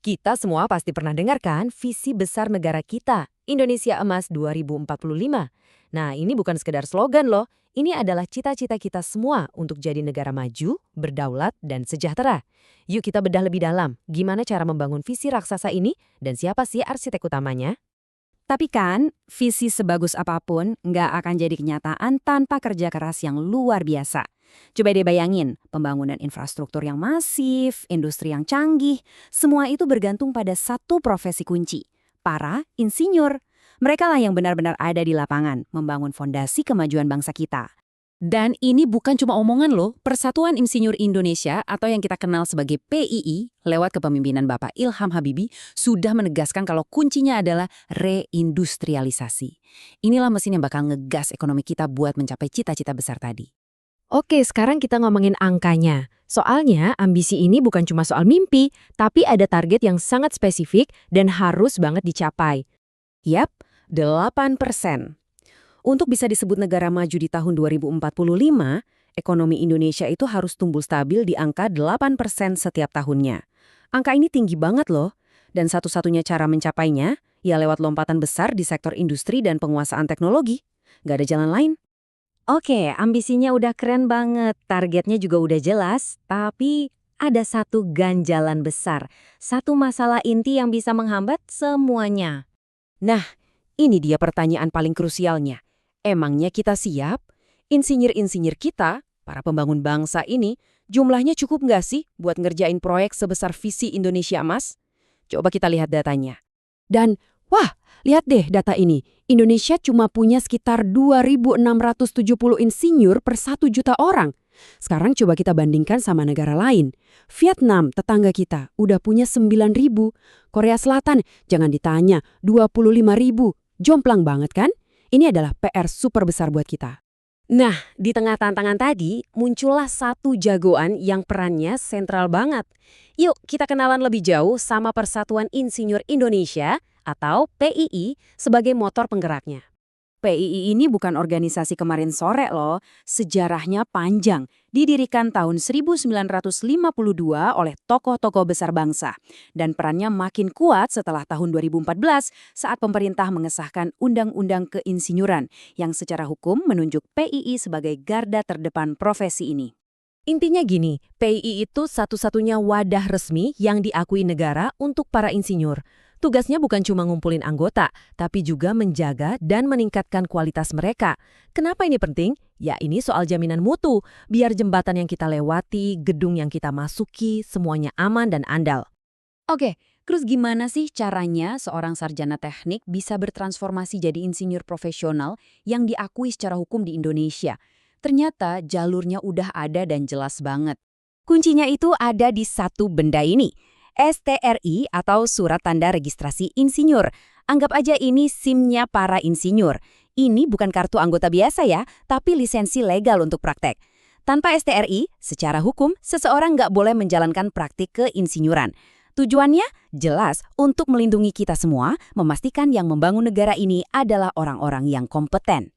Kita semua pasti pernah dengar kan visi besar negara kita, Indonesia Emas 2045. Nah, ini bukan sekedar slogan loh. Ini adalah cita-cita kita semua untuk jadi negara maju, berdaulat, dan sejahtera. Yuk kita bedah lebih dalam, gimana cara membangun visi raksasa ini dan siapa sih arsitek utamanya? Tapi kan, visi sebagus apapun nggak akan jadi kenyataan tanpa kerja keras yang luar biasa. Coba deh bayangin, pembangunan infrastruktur yang masif, industri yang canggih, semua itu bergantung pada satu profesi kunci, para insinyur. Mereka lah yang benar-benar ada di lapangan, membangun fondasi kemajuan bangsa kita. Dan ini bukan cuma omongan loh, Persatuan Insinyur Indonesia atau yang kita kenal sebagai PII lewat kepemimpinan Bapak Ilham Habibie sudah menegaskan kalau kuncinya adalah reindustrialisasi. Inilah mesin yang bakal ngegas ekonomi kita buat mencapai cita-cita besar tadi. Oke, sekarang kita ngomongin angkanya. Soalnya ambisi ini bukan cuma soal mimpi, tapi ada target yang sangat spesifik dan harus banget dicapai. Yap, 8%. Untuk bisa disebut negara maju di tahun 2045, ekonomi Indonesia itu harus tumbuh stabil di angka 8% setiap tahunnya. Angka ini tinggi banget loh, dan satu-satunya cara mencapainya ya lewat lompatan besar di sektor industri dan penguasaan teknologi. Nggak ada jalan lain. Oke, ambisinya udah keren banget, targetnya juga udah jelas, tapi ada satu ganjalan besar, satu masalah inti yang bisa menghambat semuanya. Nah, ini dia pertanyaan paling krusialnya. Emangnya kita siap? Insinyur-insinyur kita, para pembangun bangsa ini, jumlahnya cukup nggak sih buat ngerjain proyek sebesar visi Indonesia Emas? Coba kita lihat datanya. Dan, wah, lihat deh data ini. Indonesia cuma punya sekitar 2.670 insinyur per 1 juta orang. Sekarang coba kita bandingkan sama negara lain. Vietnam, tetangga kita, udah punya 9.000. Korea Selatan, jangan ditanya, 25.000. Jomplang banget kan? Ini adalah PR super besar buat kita. Nah, di tengah tantangan tadi, muncullah satu jagoan yang perannya sentral banget. Yuk, kita kenalan lebih jauh sama Persatuan Insinyur Indonesia atau PII sebagai motor penggeraknya. PII ini bukan organisasi kemarin sore loh, sejarahnya panjang. Didirikan tahun 1952 oleh tokoh-tokoh besar bangsa. Dan perannya makin kuat setelah tahun 2014 saat pemerintah mengesahkan Undang-Undang Keinsinyuran yang secara hukum menunjuk PII sebagai garda terdepan profesi ini. Intinya gini, PII itu satu-satunya wadah resmi yang diakui negara untuk para insinyur. Tugasnya bukan cuma ngumpulin anggota, tapi juga menjaga dan meningkatkan kualitas mereka. Kenapa ini penting? Ya ini soal jaminan mutu, biar jembatan yang kita lewati, gedung yang kita masuki, semuanya aman dan andal. Oke, terus gimana sih caranya seorang sarjana teknik bisa bertransformasi jadi insinyur profesional yang diakui secara hukum di Indonesia? Ternyata jalurnya udah ada dan jelas banget. Kuncinya itu ada di satu benda ini. STRI atau Surat Tanda Registrasi Insinyur. Anggap aja ini SIM-nya para insinyur. Ini bukan kartu anggota biasa ya, tapi lisensi legal untuk praktek. Tanpa STRI, secara hukum, seseorang nggak boleh menjalankan praktik keinsinyuran. Tujuannya jelas untuk melindungi kita semua, memastikan yang membangun negara ini adalah orang-orang yang kompeten.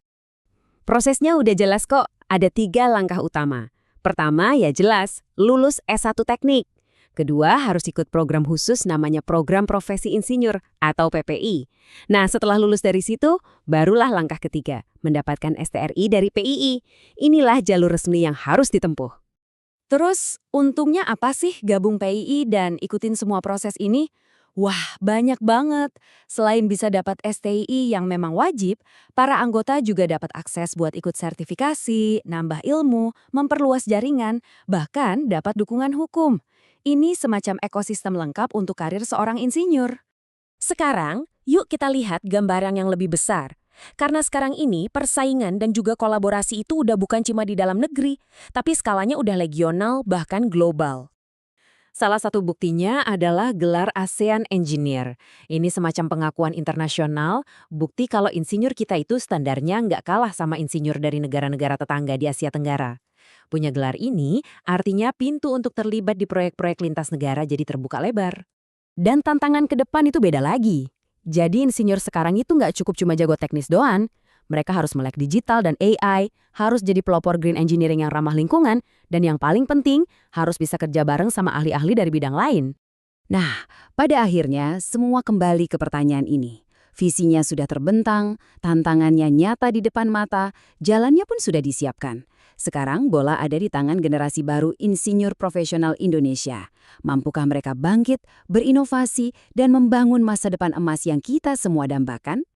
Prosesnya udah jelas kok, ada 3 langkah utama. Pertama ya jelas, lulus S1 teknik. Kedua, harus ikut program khusus namanya Program Profesi Insinyur atau PPI. Nah, setelah lulus dari situ, barulah langkah ketiga, mendapatkan STRI dari PII. Inilah jalur resmi yang harus ditempuh. Terus, untungnya apa sih gabung PII dan ikutin semua proses ini? Wah, banyak banget. Selain bisa dapat STII yang memang wajib, para anggota juga dapat akses buat ikut sertifikasi, nambah ilmu, memperluas jaringan, bahkan dapat dukungan hukum. Ini semacam ekosistem lengkap untuk karir seorang insinyur. Sekarang, yuk kita lihat gambaran yang lebih besar. Karena sekarang ini persaingan dan juga kolaborasi itu udah bukan cuma di dalam negeri, tapi skalanya udah regional bahkan global. Salah satu buktinya adalah gelar ASEAN Engineer. Ini semacam pengakuan internasional, bukti kalau insinyur kita itu standarnya nggak kalah sama insinyur dari negara-negara tetangga di Asia Tenggara. Punya gelar ini artinya pintu untuk terlibat di proyek-proyek lintas negara jadi terbuka lebar. Dan tantangan ke depan itu beda lagi. Jadi insinyur sekarang itu nggak cukup cuma jago teknis doang. Mereka harus melek digital dan AI, harus jadi pelopor green engineering yang ramah lingkungan, dan yang paling penting, harus bisa kerja bareng sama ahli-ahli dari bidang lain. Nah, pada akhirnya semua kembali ke pertanyaan ini. Visinya sudah terbentang, tantangannya nyata di depan mata, jalannya pun sudah disiapkan. Sekarang bola ada di tangan generasi baru insinyur profesional Indonesia. Mampukah mereka bangkit, berinovasi, dan membangun masa depan emas yang kita semua dambakan?